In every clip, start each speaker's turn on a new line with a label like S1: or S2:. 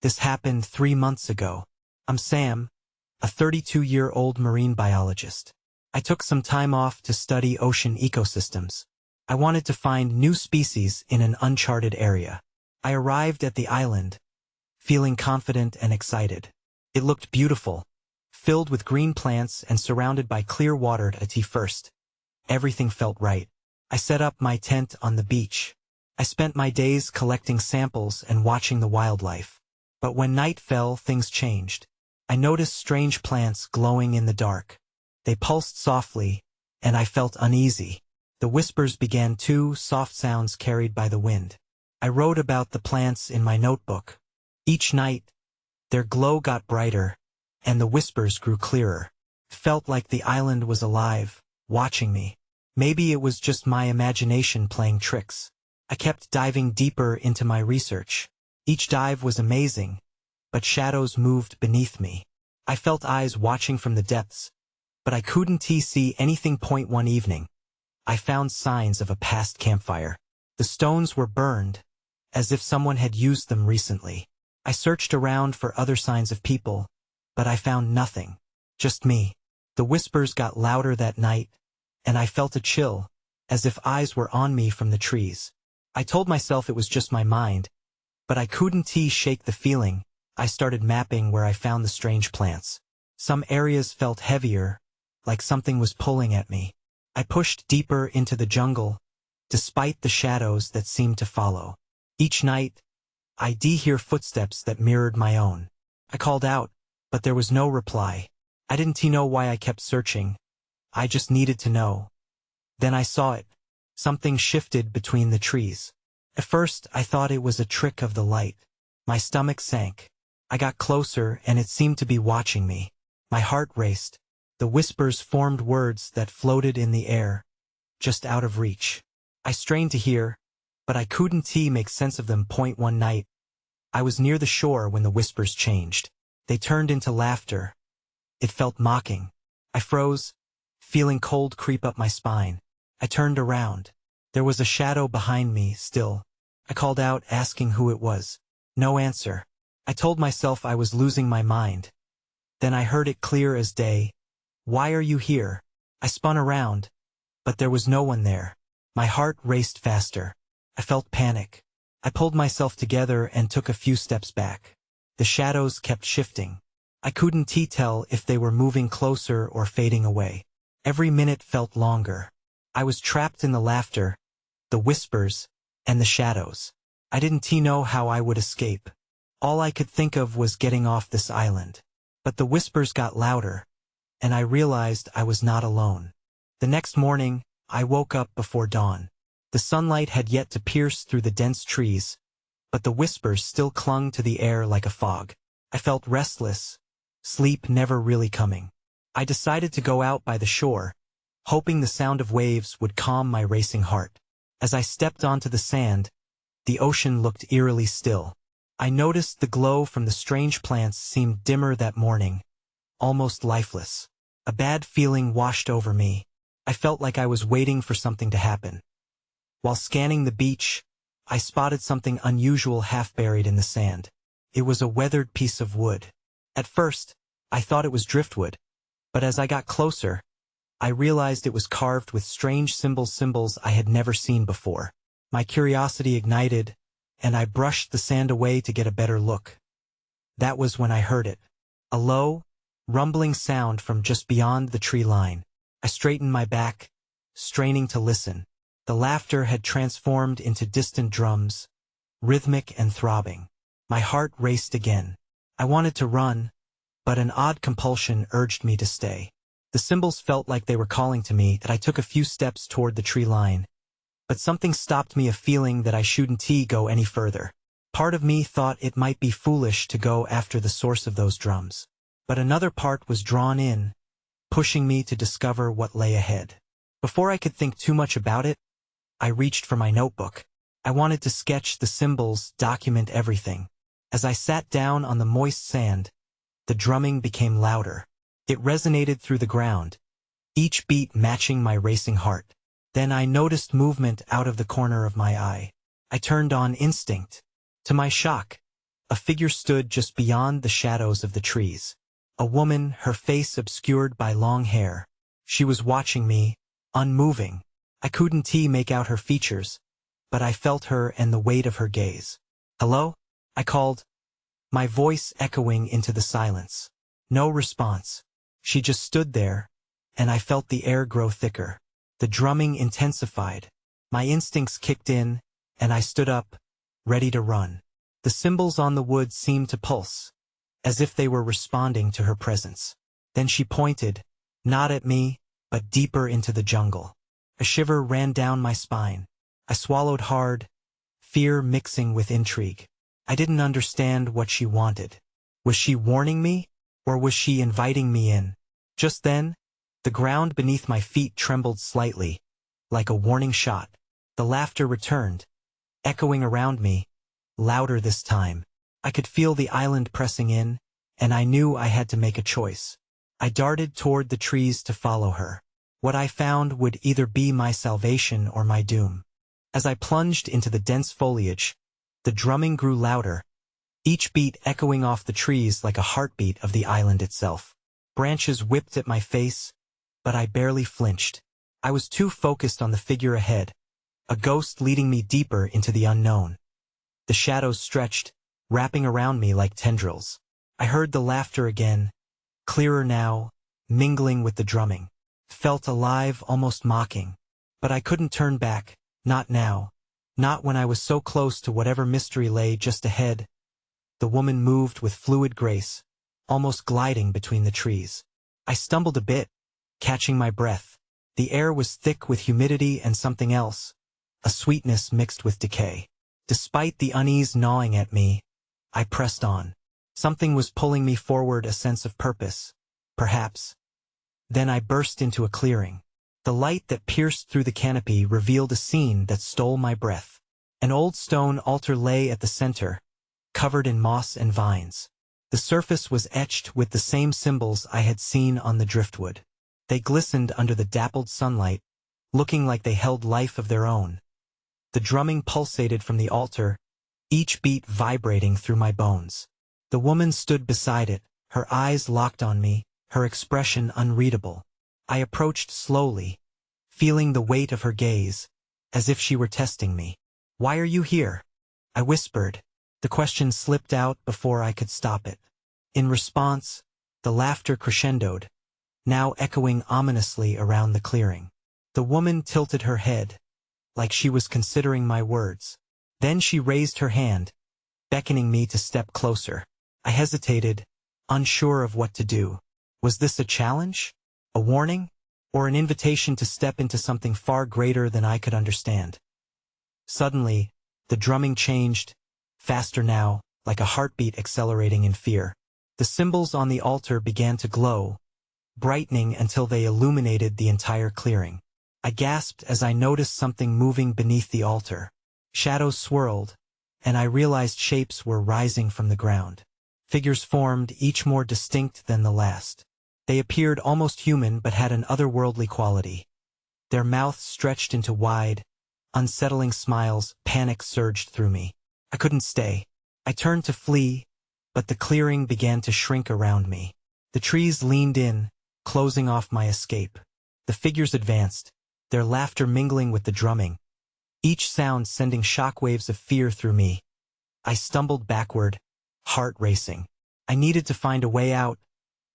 S1: This happened 3 months ago. I'm Sam, a 32-year-old marine biologist. I took some time off to study ocean ecosystems. I wanted to find new species in an uncharted area. I arrived at the island, feeling confident and excited. It looked beautiful, filled with green plants and surrounded by clear water at first. Everything felt right. I set up my tent on the beach. I spent my days collecting samples and watching the wildlife. But when night fell, things changed. I noticed strange plants glowing in the dark. They pulsed softly, and I felt uneasy. The whispers began too, soft sounds carried by the wind. I wrote about the plants in my notebook. Each night, their glow got brighter, and the whispers grew clearer. It felt like the island was alive, watching me. Maybe it was just my imagination playing tricks. I kept diving deeper into my research. Each dive was amazing, but shadows moved beneath me. I felt eyes watching from the depths, but I couldn't see anything. One evening, I found signs of a past campfire. The stones were burned, as if someone had used them recently. I searched around for other signs of people, but I found nothing. Just me. The whispers got louder that night, and I felt a chill, as if eyes were on me from the trees. I told myself it was just my mind, but I couldn't shake the feeling. I started mapping where I found the strange plants. Some areas felt heavier, like something was pulling at me. I pushed deeper into the jungle, despite the shadows that seemed to follow. Each night, I'd hear footsteps that mirrored my own. I called out, but there was no reply. I didn't know why I kept searching. I just needed to know. Then I saw it. Something shifted between the trees. At first, I thought it was a trick of the light. My stomach sank. I got closer, and it seemed to be watching me. My heart raced. The whispers formed words that floated in the air, just out of reach. I strained to hear, but I couldn't make sense of them. One night, I was near the shore when the whispers changed. They turned into laughter. It felt mocking. I froze, feeling cold creep up my spine. I turned around. There was a shadow behind me, still. I called out, asking who it was. No answer. I told myself I was losing my mind. Then I heard it clear as day. Why are you here? I spun around, but there was no one there. My heart raced faster. I felt panic. I pulled myself together and took a few steps back. The shadows kept shifting. I couldn't tell if they were moving closer or fading away. Every minute felt longer. I was trapped in the laughter, the whispers, and the shadows. I didn't know how I would escape. All I could think of was getting off this island. But the whispers got louder, and I realized I was not alone. The next morning, I woke up before dawn. The sunlight had yet to pierce through the dense trees, but the whispers still clung to the air like a fog. I felt restless, sleep never really coming. I decided to go out by the shore, hoping the sound of waves would calm my racing heart. As I stepped onto the sand, the ocean looked eerily still. I noticed the glow from the strange plants seemed dimmer that morning, almost lifeless. A bad feeling washed over me. I felt like I was waiting for something to happen. While scanning the beach, I spotted something unusual half buried in the sand. It was a weathered piece of wood. At first, I thought it was driftwood, but as I got closer, I realized it was carved with strange symbols I had never seen before. My curiosity ignited, and I brushed the sand away to get a better look. That was when I heard it. A low, rumbling sound from just beyond the tree line. I straightened my back, straining to listen. The laughter had transformed into distant drums, rhythmic and throbbing. My heart raced again. I wanted to run, but an odd compulsion urged me to stay. The symbols felt like they were calling to me, that I took a few steps toward the tree line. But something stopped me, a feeling that I shouldn't go any further. Part of me thought it might be foolish to go after the source of those drums. But another part was drawn in, pushing me to discover what lay ahead. Before I could think too much about it, I reached for my notebook. I wanted to sketch the symbols, document everything. As I sat down on the moist sand, the drumming became louder. It resonated through the ground, each beat matching my racing heart. Then I noticed movement out of the corner of my eye. I turned on instinct. To my shock, A figure stood just beyond the shadows of the trees. A woman, her face obscured by long hair. She was watching me, unmoving. I couldn't make out her features, but I felt her and the weight of her gaze. "Hello?" I called, my voice echoing into the silence. No response. She just stood there, and I felt the air grow thicker. The drumming intensified. My instincts kicked in, and I stood up, ready to run. The cymbals on the wood seemed to pulse, as if they were responding to her presence. Then she pointed, not at me, but deeper into the jungle. A shiver ran down my spine. I swallowed hard, fear mixing with intrigue. I didn't understand what she wanted. Was she warning me, or was she inviting me in? Just then, the ground beneath my feet trembled slightly, like a warning shot. The laughter returned, echoing around me, louder this time. I could feel the island pressing in, and I knew I had to make a choice. I darted toward the trees to follow her. What I found would either be my salvation or my doom. As I plunged into the dense foliage, the drumming grew louder, each beat echoing off the trees like a heartbeat of the island itself. Branches whipped at my face, but I barely flinched. I was too focused on the figure ahead, a ghost leading me deeper into the unknown. The shadows stretched, wrapping around me like tendrils. I heard the laughter again, clearer now, mingling with the drumming. Felt alive, almost mocking. But I couldn't turn back, not now. Not when I was so close to whatever mystery lay just ahead. The woman moved with fluid grace, almost gliding between the trees. I stumbled a bit, catching my breath. The air was thick with humidity and something else, a sweetness mixed with decay. Despite the unease gnawing at me, I pressed on. Something was pulling me forward, a sense of purpose, perhaps. Then I burst into a clearing. The light that pierced through the canopy revealed a scene that stole my breath. An old stone altar lay at the center, covered in moss and vines. The surface was etched with the same symbols I had seen on the driftwood. They glistened under the dappled sunlight, looking like they held life of their own. The drumming pulsated from the altar, each beat vibrating through my bones. The woman stood beside it, her eyes locked on me, her expression unreadable. I approached slowly, feeling the weight of her gaze, as if she were testing me. "Why are you here?" I whispered. The question slipped out before I could stop it. In response, the laughter crescendoed, now echoing ominously around the clearing. The woman tilted her head, like she was considering my words. Then she raised her hand, beckoning me to step closer. I hesitated, unsure of what to do. Was this a challenge? A warning? Or an invitation to step into something far greater than I could understand? Suddenly, the drumming changed, faster now, like a heartbeat accelerating in fear. The symbols on the altar began to glow, brightening until they illuminated the entire clearing. I gasped as I noticed something moving beneath the altar. Shadows swirled, and I realized shapes were rising from the ground. Figures formed, each more distinct than the last. They appeared almost human but had an otherworldly quality. Their mouths stretched into wide, unsettling smiles. Panic surged through me. I couldn't stay. I turned to flee, but the clearing began to shrink around me. The trees leaned in, closing off my escape. The figures advanced, their laughter mingling with the drumming, each sound sending shockwaves of fear through me. I stumbled backward, heart racing. I needed to find a way out,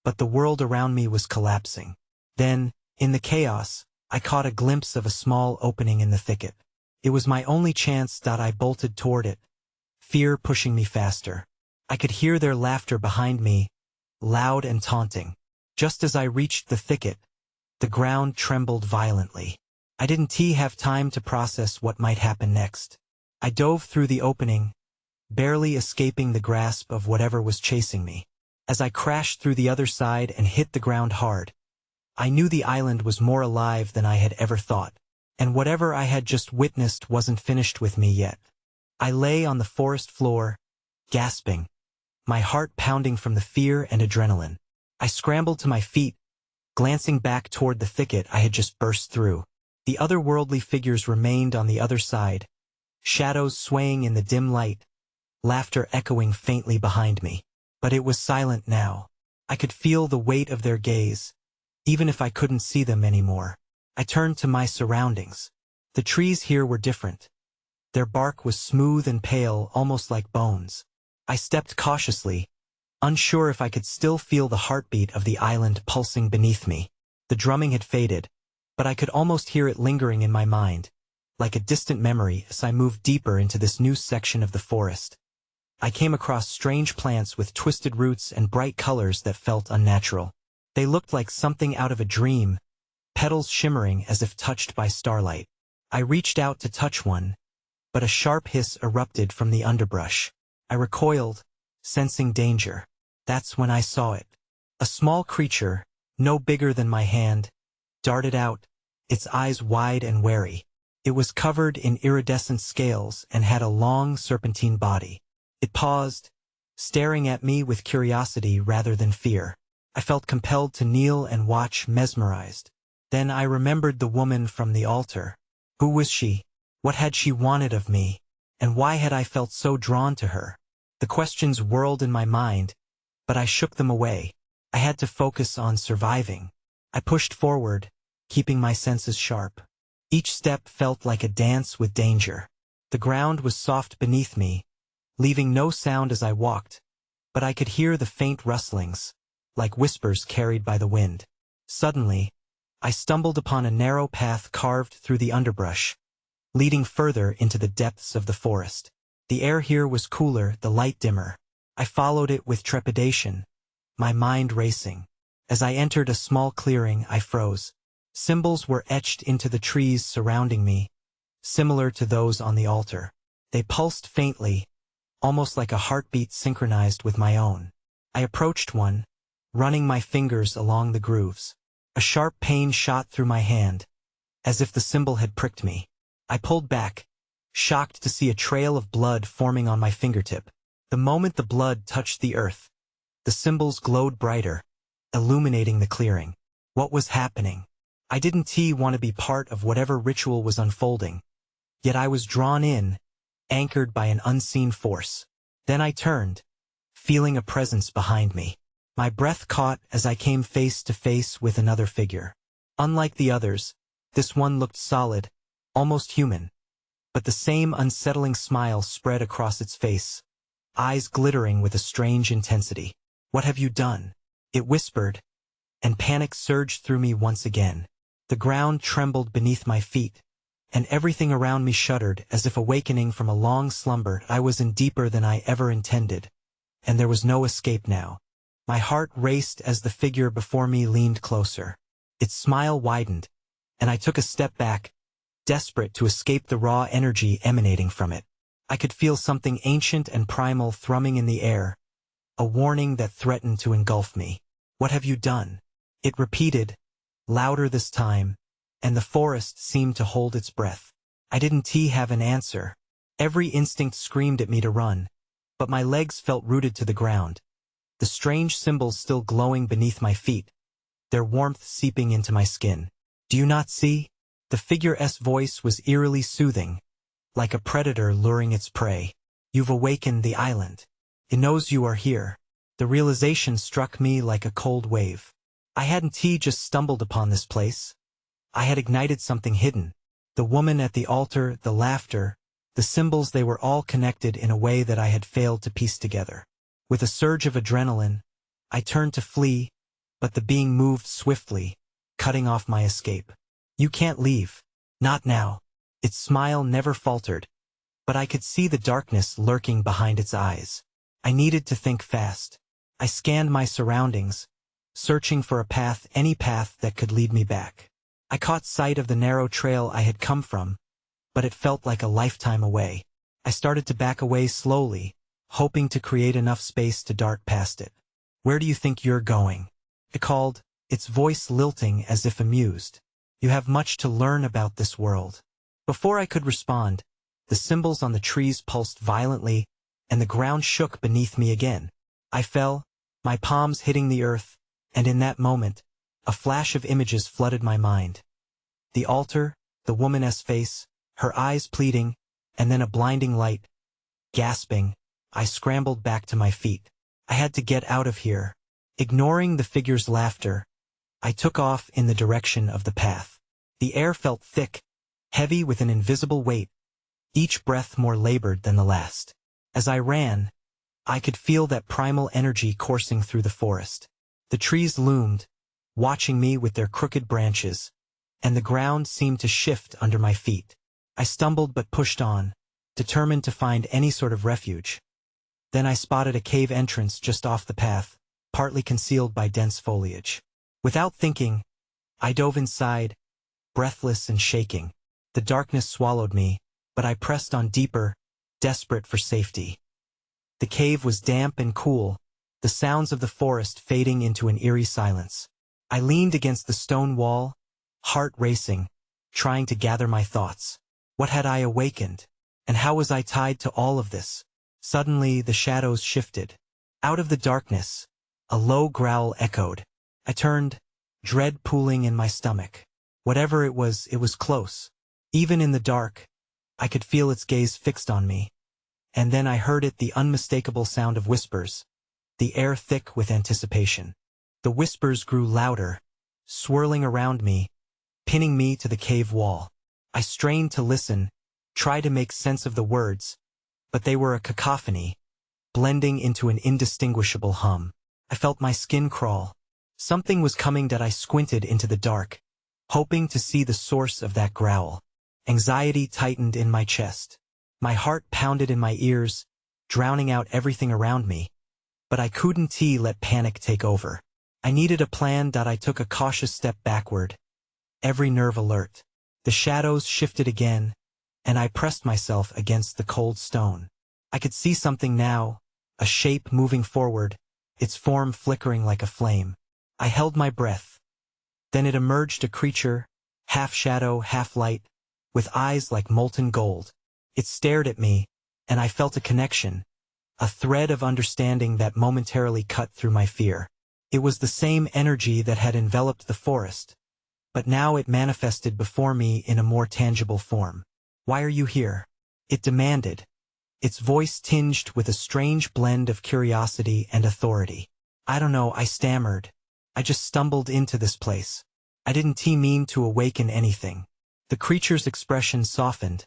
S1: but the world around me was collapsing. Then, in the chaos, I caught a glimpse of a small opening in the thicket. It was my only chance. I bolted toward it, fear pushing me faster. I could hear their laughter behind me, loud and taunting. Just as I reached the thicket, the ground trembled violently. I didn't have time to process what might happen next. I dove through the opening, barely escaping the grasp of whatever was chasing me. As I crashed through the other side and hit the ground hard, I knew the island was more alive than I had ever thought, and whatever I had just witnessed wasn't finished with me yet. I lay on the forest floor, gasping, my heart pounding from the fear and adrenaline. I scrambled to my feet, glancing back toward the thicket I had just burst through. The otherworldly figures remained on the other side, shadows swaying in the dim light, laughter echoing faintly behind me. But it was silent now. I could feel the weight of their gaze, even if I couldn't see them anymore. I turned to my surroundings. The trees here were different. Their bark was smooth and pale, almost like bones. I stepped cautiously, unsure if I could still feel the heartbeat of the island pulsing beneath me. The drumming had faded, but I could almost hear it lingering in my mind, like a distant memory as I moved deeper into this new section of the forest. I came across strange plants with twisted roots and bright colors that felt unnatural. They looked like something out of a dream, petals shimmering as if touched by starlight. I reached out to touch one, but a sharp hiss erupted from the underbrush. I recoiled, sensing danger. That's when I saw it. A small creature, no bigger than my hand, darted out, its eyes wide and wary. It was covered in iridescent scales and had a long serpentine body. It paused, staring at me with curiosity rather than fear. I felt compelled to kneel and watch, mesmerized. Then I remembered the woman from the altar. Who was she? What had she wanted of me? And why had I felt so drawn to her? The questions whirled in my mind, but I shook them away. I had to focus on surviving. I pushed forward, keeping my senses sharp. Each step felt like a dance with danger. The ground was soft beneath me, leaving no sound as I walked, but I could hear the faint rustlings, like whispers carried by the wind. Suddenly, I stumbled upon a narrow path carved through the underbrush, leading further into the depths of the forest. The air here was cooler, the light dimmer. I followed it with trepidation, my mind racing. As I entered a small clearing, I froze. Symbols were etched into the trees surrounding me, similar to those on the altar. They pulsed faintly, almost like a heartbeat synchronized with my own. I approached one, running my fingers along the grooves. A sharp pain shot through my hand, as if the symbol had pricked me. I pulled back, shocked to see a trail of blood forming on my fingertip. The moment the blood touched the earth, the symbols glowed brighter, illuminating the clearing. What was happening? I didn't want to be part of whatever ritual was unfolding, yet I was drawn in, anchored by an unseen force. Then I turned, feeling a presence behind me. My breath caught as I came face to face with another figure. Unlike the others, this one looked solid, almost human, but the same unsettling smile spread across its face, eyes glittering with a strange intensity. "What have you done?" it whispered, and panic surged through me once again. The ground trembled beneath my feet, and everything around me shuddered as if awakening from a long slumber. I was in deeper than I ever intended, and there was no escape now. My heart raced as the figure before me leaned closer. Its smile widened, and I took a step back, desperate to escape the raw energy emanating from it. I could feel something ancient and primal thrumming in the air, a warning that threatened to engulf me. "What have you done?" it repeated, louder this time, and the forest seemed to hold its breath. I didn't have an answer. Every instinct screamed at me to run, but my legs felt rooted to the ground, the strange symbols still glowing beneath my feet, their warmth seeping into my skin. "Do you not see?" The figure's voice was eerily soothing, like a predator luring its prey. "You've awakened the island. It knows you are here." The realization struck me like a cold wave. I hadn't just stumbled upon this place. I had ignited something hidden. The woman at the altar, the laughter, the symbols, they were all connected in a way that I had failed to piece together. With a surge of adrenaline, I turned to flee, but the being moved swiftly, cutting off my escape. "You can't leave. Not now." Its smile never faltered, but I could see the darkness lurking behind its eyes. I needed to think fast. I scanned my surroundings, searching for a path, any path that could lead me back. I caught sight of the narrow trail I had come from, but it felt like a lifetime away. I started to back away slowly, hoping to create enough space to dart past it. "Where do you think you're going?" it called, its voice lilting as if amused. "You have much to learn about this world." Before I could respond, the symbols on the trees pulsed violently, and the ground shook beneath me again. I fell, my palms hitting the earth, and in that moment, a flash of images flooded my mind. The altar, the woman's face, her eyes pleading, and then a blinding light. Gasping, I scrambled back to my feet. I had to get out of here. Ignoring the figure's laughter, I took off in the direction of the path. The air felt thick, heavy with an invisible weight, each breath more labored than the last. As I ran, I could feel that primal energy coursing through the forest. The trees loomed, watching me with their crooked branches, and the ground seemed to shift under my feet. I stumbled but pushed on, determined to find any sort of refuge. Then I spotted a cave entrance just off the path, partly concealed by dense foliage. Without thinking, I dove inside, breathless and shaking. The darkness swallowed me, but I pressed on deeper, desperate for safety. The cave was damp and cool, the sounds of the forest fading into an eerie silence. I leaned against the stone wall, heart racing, trying to gather my thoughts. What had I awakened? And how was I tied to all of this? Suddenly, the shadows shifted. Out of the darkness, a low growl echoed. I turned, dread pooling in my stomach. Whatever it was close. Even in the dark, I could feel its gaze fixed on me. And then I heard it, the unmistakable sound of whispers, the air thick with anticipation. The whispers grew louder, swirling around me, pinning me to the cave wall. I strained to listen, tried to make sense of the words, but they were a cacophony, blending into an indistinguishable hum. I felt my skin crawl. Something was coming that I squinted into the dark, hoping to see the source of that growl. Anxiety tightened in my chest. My heart pounded in my ears, drowning out everything around me. But I couldn't let panic take over. I needed a plan. I took a cautious step backward, every nerve alert. The shadows shifted again, and I pressed myself against the cold stone. I could see something now, a shape moving forward, its form flickering like a flame. I held my breath. Then it emerged, a creature, half shadow, half light, with eyes like molten gold. It stared at me, and I felt a connection, a thread of understanding that momentarily cut through my fear. It was the same energy that had enveloped the forest, but now it manifested before me in a more tangible form. "Why are you here?" it demanded, its voice tinged with a strange blend of curiosity and authority. "I don't know," I stammered. "I just stumbled into this place. I didn't mean to awaken anything." The creature's expression softened,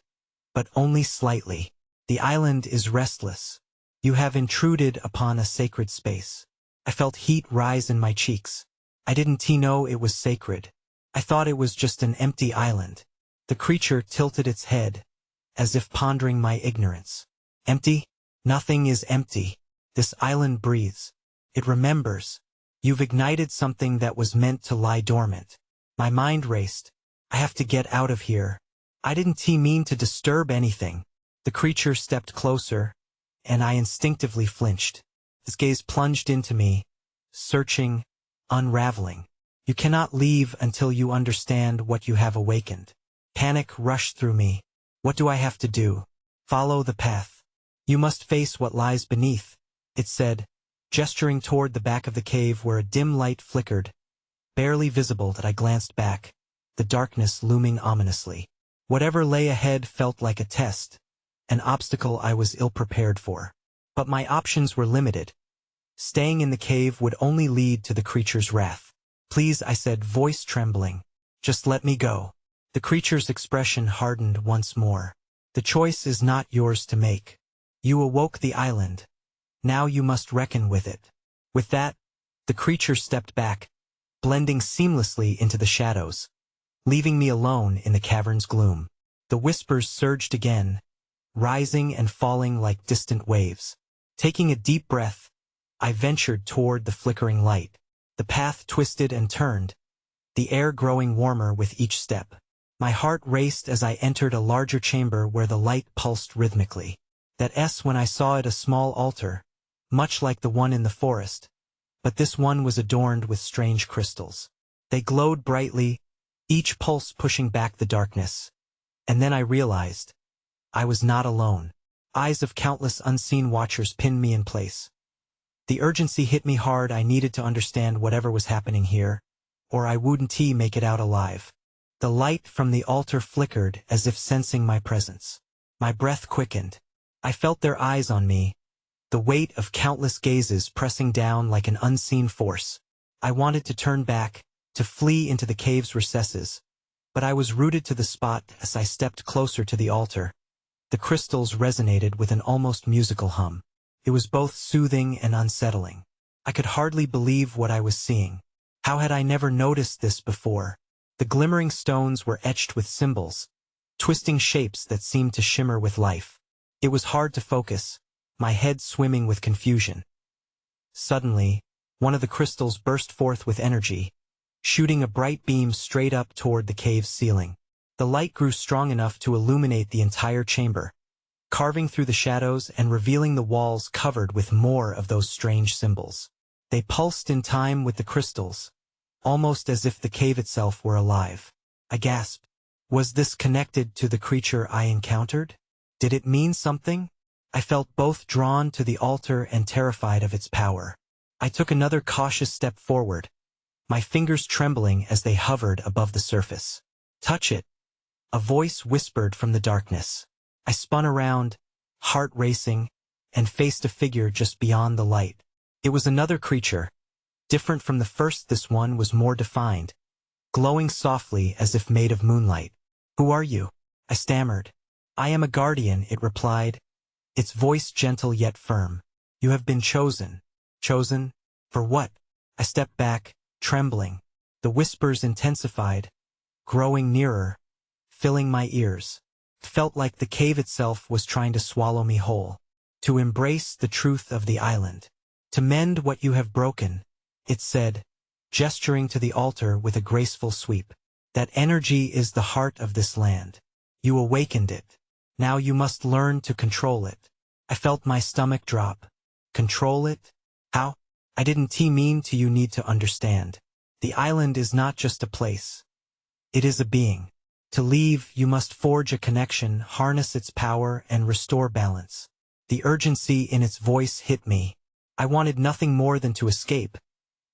S1: but only slightly. "The island is restless. You have intruded upon a sacred space." I felt heat rise in my cheeks. I didn't know it was sacred. I thought it was just an empty island. The creature tilted its head, as if pondering my ignorance. "Empty? Nothing is empty. This island breathes. It remembers. You've ignited something that was meant to lie dormant." My mind raced. "I have to get out of here." I didn't mean to disturb anything. The creature stepped closer, and I instinctively flinched. His gaze plunged into me, searching, unraveling. "You cannot leave until you understand what you have awakened." Panic rushed through me. "What do I have to do?" "Follow the path. You must face what lies beneath," it said, gesturing toward the back of the cave where a dim light flickered, barely visible. That I glanced back, the darkness looming ominously. Whatever lay ahead felt like a test, an obstacle I was ill-prepared for. But my options were limited. Staying in the cave would only lead to the creature's wrath. "Please," I said, voice trembling. "Just let me go." The creature's expression hardened once more. "The choice is not yours to make. You awoke the island. Now you must reckon with it." With that, the creature stepped back, blending seamlessly into the shadows, leaving me alone in the cavern's gloom. The whispers surged again, rising and falling like distant waves. Taking a deep breath, I ventured toward the flickering light. The path twisted and turned, the air growing warmer with each step. My heart raced as I entered a larger chamber where the light pulsed rhythmically. When I saw it, a small altar, much like the one in the forest, but this one was adorned with strange crystals. They glowed brightly, each pulse pushing back the darkness. And then I realized I was not alone. Eyes of countless unseen watchers pinned me in place. The urgency hit me hard. I needed to understand whatever was happening here, or I wouldn't make it out alive. The light from the altar flickered as if sensing my presence. My breath quickened. I felt their eyes on me, the weight of countless gazes pressing down like an unseen force. I wanted to turn back, to flee into the cave's recesses, but I was rooted to the spot as I stepped closer to the altar. The crystals resonated with an almost musical hum. It was both soothing and unsettling. I could hardly believe what I was seeing. How had I never noticed this before? The glimmering stones were etched with symbols, twisting shapes that seemed to shimmer with life. It was hard to focus, my head swimming with confusion. Suddenly, one of the crystals burst forth with energy, shooting a bright beam straight up toward the cave's ceiling. The light grew strong enough to illuminate the entire chamber, carving through the shadows and revealing the walls covered with more of those strange symbols. They pulsed in time with the crystals, almost as if the cave itself were alive. I gasped. Was this connected to the creature I encountered? Did it mean something? I felt both drawn to the altar and terrified of its power. I took another cautious step forward, my fingers trembling as they hovered above the surface. Touch it, a voice whispered from the darkness. I spun around, heart racing, and faced a figure just beyond the light. It was another creature. Different from the first, this one was more defined, glowing softly as if made of moonlight. Who are you? I stammered. I am a guardian, it replied, its voice gentle yet firm. You have been chosen. Chosen? For what? I stepped back, trembling. The whispers intensified, growing nearer, filling my ears. It felt like the cave itself was trying to swallow me whole. To embrace the truth of the island. To mend what you have broken, it said, gesturing to the altar with a graceful sweep. That energy is the heart of this land. You awakened it. Now you must learn to control it. I felt my stomach drop. Control it? How? I didn't mean to. You need to understand. The island is not just a place. It is a being. To leave, you must forge a connection, harness its power, and restore balance. The urgency in its voice hit me. I wanted nothing more than to escape,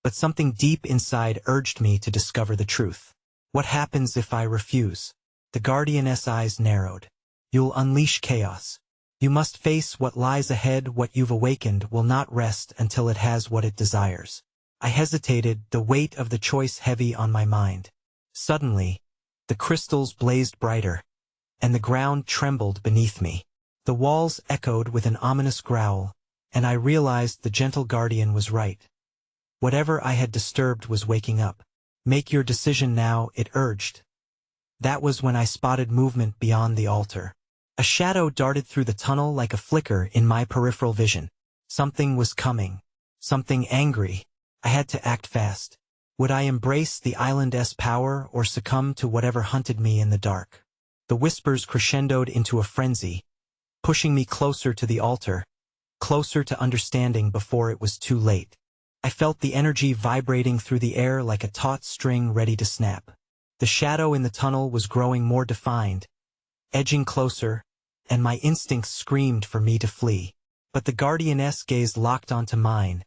S1: but something deep inside urged me to discover the truth. What happens if I refuse? The guardian's eyes narrowed. You'll unleash chaos. You must face what lies ahead. What you've awakened will not rest until it has what it desires. I hesitated, the weight of the choice heavy on my mind. Suddenly, the crystals blazed brighter, and the ground trembled beneath me. The walls echoed with an ominous growl, and I realized the gentle guardian was right. Whatever I had disturbed was waking up. Make your decision now, it urged. That was when I spotted movement beyond the altar. A shadow darted through the tunnel like a flicker in my peripheral vision. Something was coming. Something angry. I had to act fast. Would I embrace the island's power or succumb to whatever hunted me in the dark? The whispers crescendoed into a frenzy, pushing me closer to the altar, closer to understanding before it was too late. I felt the energy vibrating through the air like a taut string ready to snap. The shadow in the tunnel was growing more defined, edging closer, and my instincts screamed for me to flee. But the guardian's gaze locked onto mine,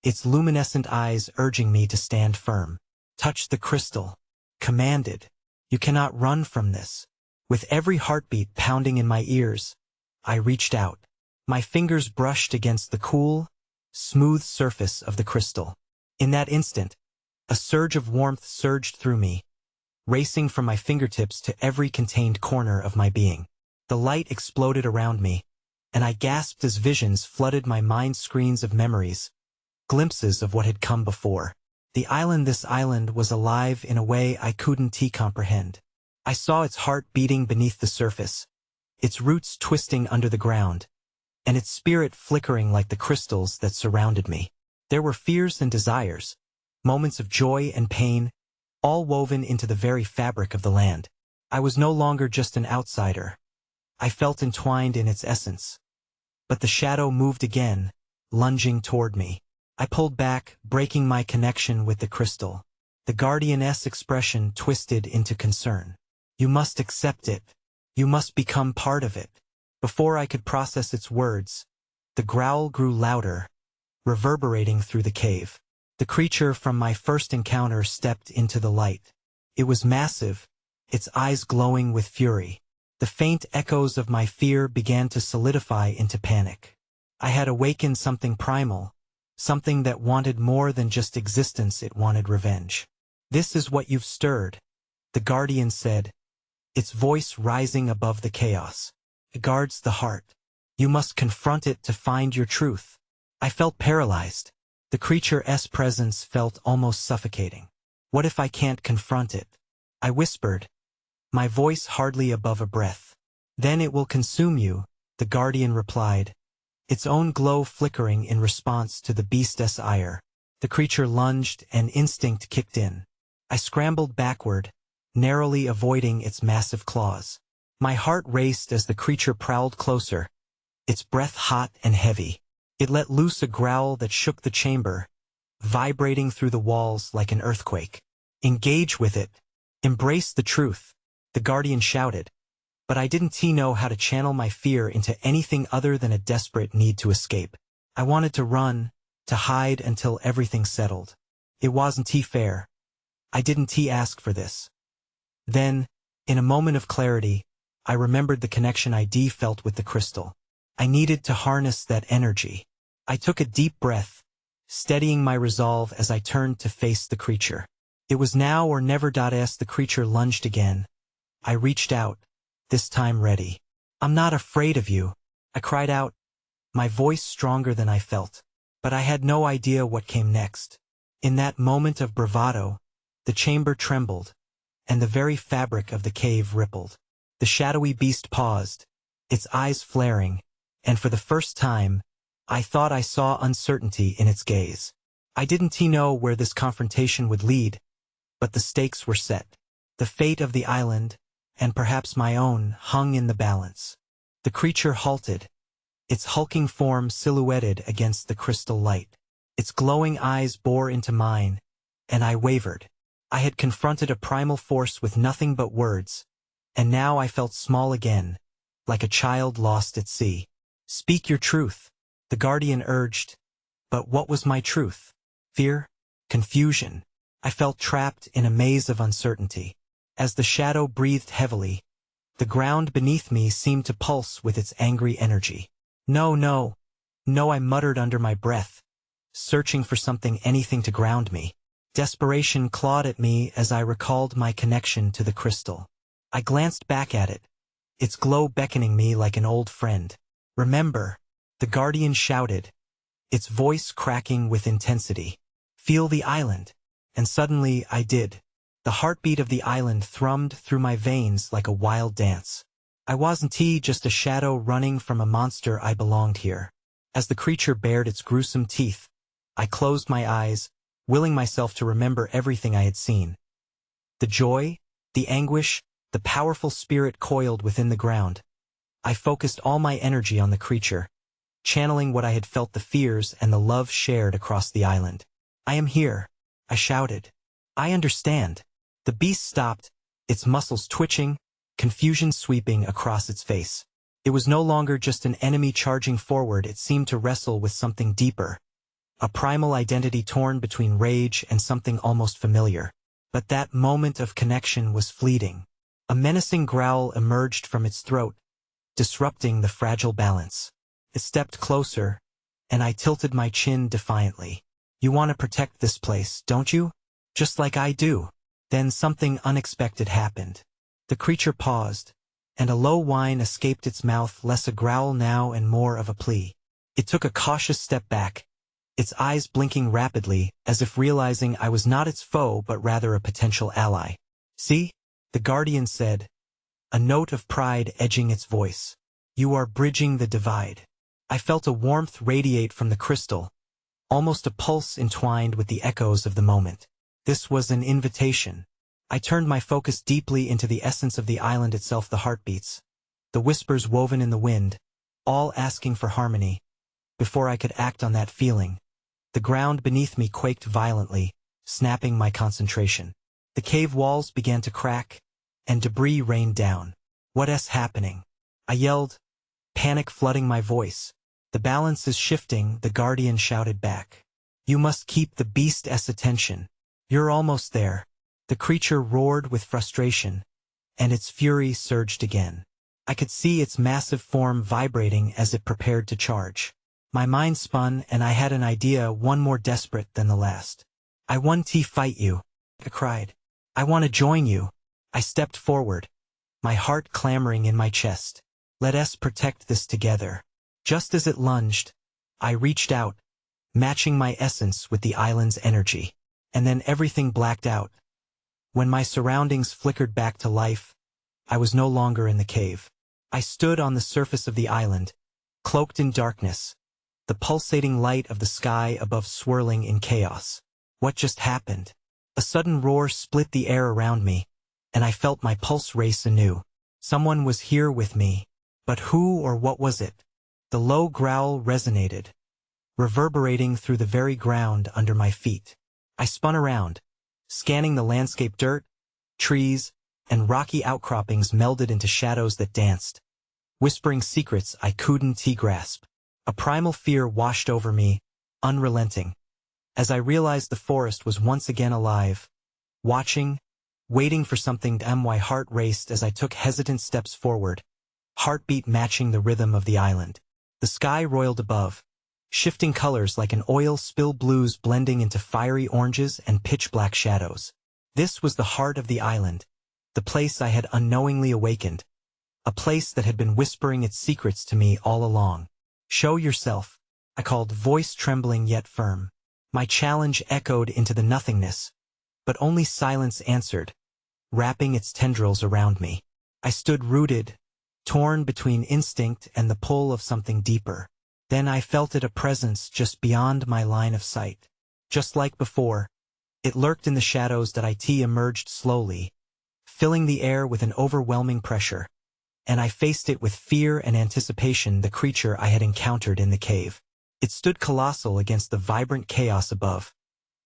S1: its luminescent eyes urging me to stand firm. Touch the crystal. Commanded. You cannot run from this. With every heartbeat pounding in my ears, I reached out. My fingers brushed against the cool, smooth surface of the crystal. In that instant, a surge of warmth surged through me, racing from my fingertips to every contained corner of my being. The light exploded around me, and I gasped as visions flooded my mind, screens of memories, glimpses of what had come before. This island was alive in a way I couldn't comprehend. I saw its heart beating beneath the surface, its roots twisting under the ground, and its spirit flickering like the crystals that surrounded me. There were fears and desires, moments of joy and pain, all woven into the very fabric of the land. I was no longer just an outsider. I felt entwined in its essence. But the shadow moved again, lunging toward me. I pulled back, breaking my connection with the crystal. The guardian's expression twisted into concern. You must accept it. You must become part of it. Before I could process its words, the growl grew louder, reverberating through the cave. The creature from my first encounter stepped into the light. It was massive, its eyes glowing with fury. The faint echoes of my fear began to solidify into panic. I had awakened something primal, something that wanted more than just existence, it wanted revenge. "This is what you've stirred," the guardian said, its voice rising above the chaos. "It guards the heart. You must confront it to find your truth." I felt paralyzed. The creature's presence felt almost suffocating. "What if I can't confront it?" I whispered, my voice hardly above a breath. "Then it will consume you," the guardian replied, its own glow flickering in response to the beast's ire. The creature lunged, and instinct kicked in. I scrambled backward, narrowly avoiding its massive claws. My heart raced as the creature prowled closer, its breath hot and heavy. It let loose a growl that shook the chamber, vibrating through the walls like an earthquake. "Engage with it. Embrace the truth," the guardian shouted. But I didn't know how to channel my fear into anything other than a desperate need to escape. I wanted to run, to hide until everything settled. It wasn't fair. I didn't ask for this. Then, in a moment of clarity, I remembered the connection I felt with the crystal. I needed to harness that energy. I took a deep breath, steadying my resolve as I turned to face the creature. It was now or never. As the creature lunged again, I reached out, this time ready. "I'm not afraid of you," I cried out, my voice stronger than I felt. But I had no idea what came next. In that moment of bravado, the chamber trembled, and the very fabric of the cave rippled. The shadowy beast paused, its eyes flaring, and for the first time, I thought I saw uncertainty in its gaze. I didn't know where this confrontation would lead, but the stakes were set. The fate of the island, and perhaps my own, hung in the balance. The creature halted, its hulking form silhouetted against the crystal light. Its glowing eyes bore into mine, and I wavered. I had confronted a primal force with nothing but words, and now I felt small again, like a child lost at sea. "Speak your truth," the guardian urged. But what was my truth? Fear? Confusion? I felt trapped in a maze of uncertainty. As the shadow breathed heavily, the ground beneath me seemed to pulse with its angry energy. "No, no, no," I muttered under my breath, searching for something, anything to ground me. Desperation clawed at me as I recalled my connection to the crystal. I glanced back at it, its glow beckoning me like an old friend. "Remember," the guardian shouted, its voice cracking with intensity. "Feel the island." And suddenly I did. The heartbeat of the island thrummed through my veins like a wild dance. I wasn't just a shadow running from a monster. I belonged here. As the creature bared its gruesome teeth, I closed my eyes, willing myself to remember everything I had seen. The joy, the anguish, the powerful spirit coiled within the ground. I focused all my energy on the creature, channeling what I had felt, the fears and the love shared across the island. "I am here," I shouted. "I understand." The beast stopped, its muscles twitching, confusion sweeping across its face. It was no longer just an enemy charging forward. It seemed to wrestle with something deeper, a primal identity torn between rage and something almost familiar. But that moment of connection was fleeting. A menacing growl emerged from its throat, disrupting the fragile balance. It stepped closer, and I tilted my chin defiantly. "You want to protect this place, don't you? Just like I do." Then something unexpected happened. The creature paused, and a low whine escaped its mouth, less a growl now and more of a plea. It took a cautious step back, its eyes blinking rapidly, as if realizing I was not its foe but rather a potential ally. "See?" the guardian said, a note of pride edging its voice. "You are bridging the divide." I felt a warmth radiate from the crystal, almost a pulse entwined with the echoes of the moment. This was an invitation. I turned my focus deeply into the essence of the island itself, the heartbeats, the whispers woven in the wind, all asking for harmony. Before I could act on that feeling, the ground beneath me quaked violently, snapping my concentration. The cave walls began to crack, and debris rained down. "What's happening?" I yelled, panic flooding my voice. "The balance is shifting," the guardian shouted back. "You must keep the beast's attention. You're almost there." The creature roared with frustration, and its fury surged again. I could see its massive form vibrating as it prepared to charge. My mind spun and I had an idea, one more desperate than the last. "I want to fight you," I cried. "I want to join you." I stepped forward, my heart clamoring in my chest. "Let us protect this together." Just as it lunged, I reached out, matching my essence with the island's energy. And then everything blacked out. When my surroundings flickered back to life, I was no longer in the cave. I stood on the surface of the island, cloaked in darkness, the pulsating light of the sky above swirling in chaos. What just happened? A sudden roar split the air around me, and I felt my pulse race anew. Someone was here with me. But who or what was it? The low growl resonated, reverberating through the very ground under my feet. I spun around, scanning the landscape. Dirt, trees, and rocky outcroppings melded into shadows that danced, whispering secrets I couldn't grasp. A primal fear washed over me, unrelenting, as I realized the forest was once again alive, watching, waiting for something. My heart raced as I took hesitant steps forward, heartbeat matching the rhythm of the island. The sky roiled above, shifting colors like an oil spill, blues blending into fiery oranges and pitch-black shadows. This was the heart of the island, the place I had unknowingly awakened, a place that had been whispering its secrets to me all along. "Show yourself," I called, voice trembling yet firm. My challenge echoed into the nothingness, but only silence answered, wrapping its tendrils around me. I stood rooted, torn between instinct and the pull of something deeper. Then I felt it, a presence just beyond my line of sight. Just like before, it lurked in the shadows. That it emerged slowly, filling the air with an overwhelming pressure, and I faced it with fear and anticipation. The creature I had encountered in the cave. It stood colossal against the vibrant chaos above,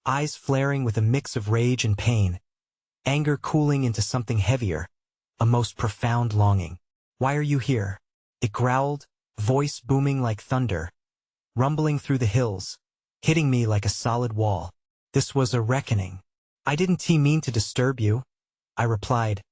S1: eyes flaring with a mix of rage and pain, anger cooling into something heavier, a most profound longing. "Why are you here?" it growled, voice booming like thunder, rumbling through the hills, hitting me like a solid wall. This was a reckoning. "I didn't mean to disturb you," I replied,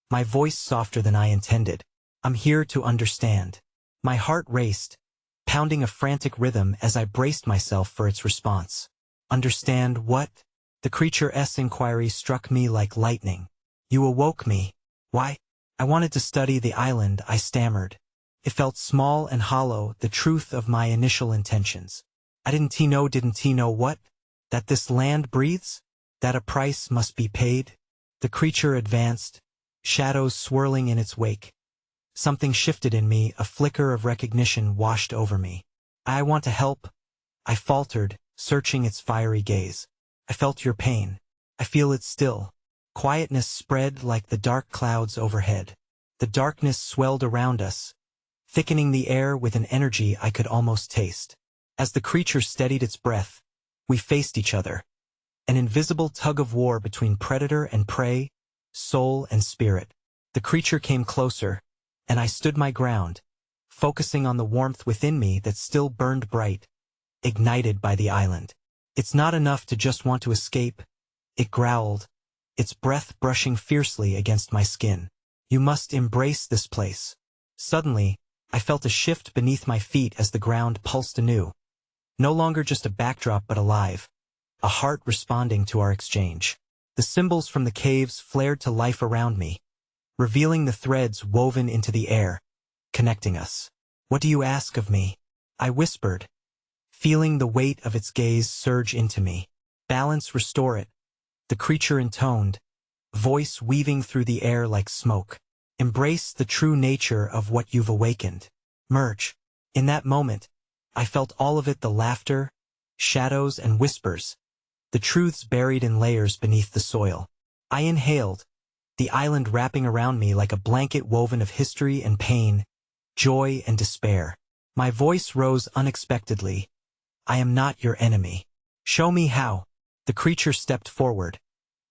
S1: my voice softer than I intended. "I'm here to understand." My heart raced, pounding a frantic rhythm as I braced myself for its response. "Understand what?" The creature's inquiry struck me like lightning. "You awoke me." "Why?" "I wanted to study the island," I stammered. It felt small and hollow, the truth of my initial intentions. "I didn't know what? That this land breathes? That a price must be paid?" The creature advanced, shadows swirling in its wake. Something shifted in me, a flicker of recognition washed over me. "I want to help," I faltered, searching its fiery gaze. "I felt your pain. I feel it still." Quietness spread like the dark clouds overhead. The darkness swelled around us, thickening the air with an energy I could almost taste. As the creature steadied its breath, we faced each other. An invisible tug-of-war between predator and prey, soul and spirit. The creature came closer, and I stood my ground, focusing on the warmth within me that still burned bright, ignited by the island. "It's not enough to just want to escape," it growled, its breath brushing fiercely against my skin. "You must embrace this place." Suddenly, I felt a shift beneath my feet as the ground pulsed anew. No longer just a backdrop but alive, a heart responding to our exchange. The symbols from the caves flared to life around me, revealing the threads woven into the air, connecting us. "What do you ask of me?" I whispered, feeling the weight of its gaze surge into me. "Balance, restore it," the creature intoned, voice weaving through the air like smoke. "Embrace the true nature of what you've awakened." Merge. In that moment, I felt all of it, the laughter, shadows, and whispers, the truths buried in layers beneath the soil. I inhaled, the island wrapping around me like a blanket woven of history and pain, joy and despair. My voice rose unexpectedly. "I am not your enemy." "Show me how." The creature stepped forward,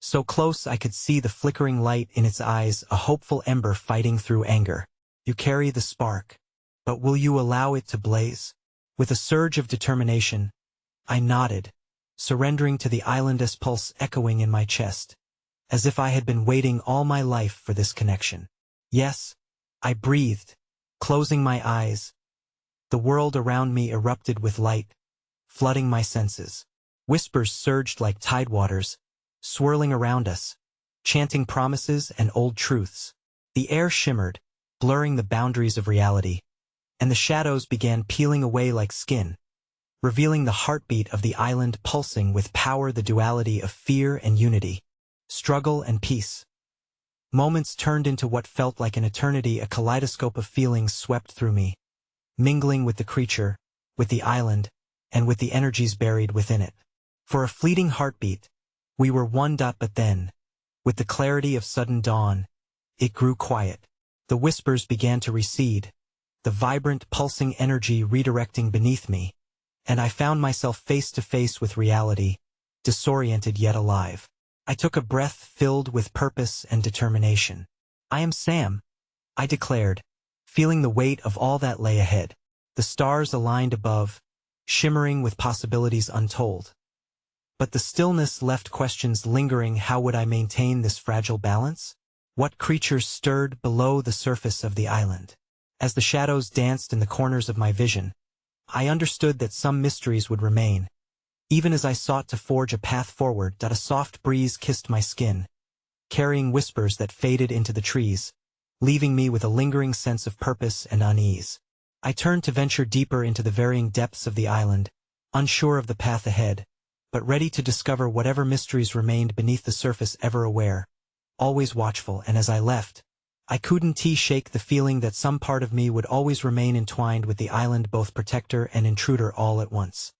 S1: so close I could see the flickering light in its eyes, a hopeful ember fighting through anger. "You carry the spark, but will you allow it to blaze?" With a surge of determination, I nodded, surrendering to the island's pulse echoing in my chest, as if I had been waiting all my life for this connection. "Yes," I breathed, closing my eyes, The world around me erupted with light, flooding my senses. Whispers surged like tidewaters, swirling around us, chanting promises and old truths. The air shimmered, blurring the boundaries of reality, and the shadows began peeling away like skin, revealing the heartbeat of the island pulsing with power, the duality of fear and unity, struggle and peace. Moments turned into what felt like an eternity, a kaleidoscope of feelings swept through me, mingling with the creature, with the island, and with the energies buried within it. For a fleeting heartbeat, we were one. But then, with the clarity of sudden dawn, it grew quiet. The whispers began to recede, the vibrant, pulsing energy redirecting beneath me, and I found myself face to face with reality, disoriented yet alive. I took a breath filled with purpose and determination. "I am Sam," I declared, feeling the weight of all that lay ahead. The stars aligned above, shimmering with possibilities untold. But the stillness left questions lingering. How would I maintain this fragile balance? What creatures stirred below the surface of the island? As the shadows danced in the corners of my vision, I understood that some mysteries would remain. Even as I sought to forge a path forward, a soft breeze kissed my skin, carrying whispers that faded into the trees, leaving me with a lingering sense of purpose and unease. I turned to venture deeper into the varying depths of the island, unsure of the path ahead, but ready to discover whatever mysteries remained beneath the surface, ever aware, always watchful. And as I left, I couldn't shake the feeling that some part of me would always remain entwined with the island, both protector and intruder all at once.